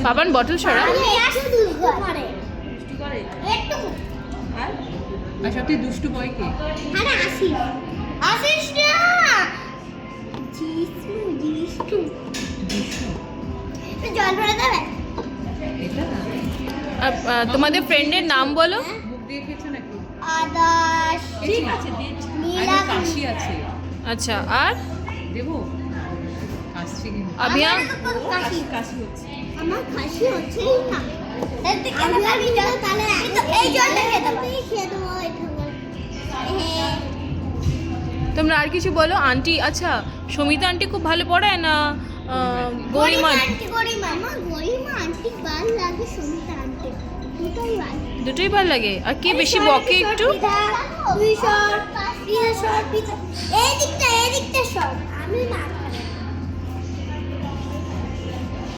Baban bottle সরা। আর সবথেকে দুষ্টু বয় কে? এটা না তোমাদের ফ্রেন্ডের নাম বলো। মুখ দিয়ে খেয়েছো নাকি? আদাস ঠিক আছে দিচ্ছি। নীলা কাশি আছে আচ্ছা আর দেবো? আসছে কিন্তু আবিয়া কাশি কাশি হচ্ছে। আমার কাশি হচ্ছেই না। এর থেকে আমি তাহলে এই জলটা খেয়ে দেবো তোমরা আর কিছু বলো। আন্টি আচ্ছা সমিতা আন্টি খুব ভালো পড়ায় না গরিমা? গরিমা আমার গরিমা আন্টি ভালো লাগে, সমিতা আন্টি দুটোই ভালো। দুটোই ভালো লাগে। আর কে বেশি বকে একটু? এই দিকটা সব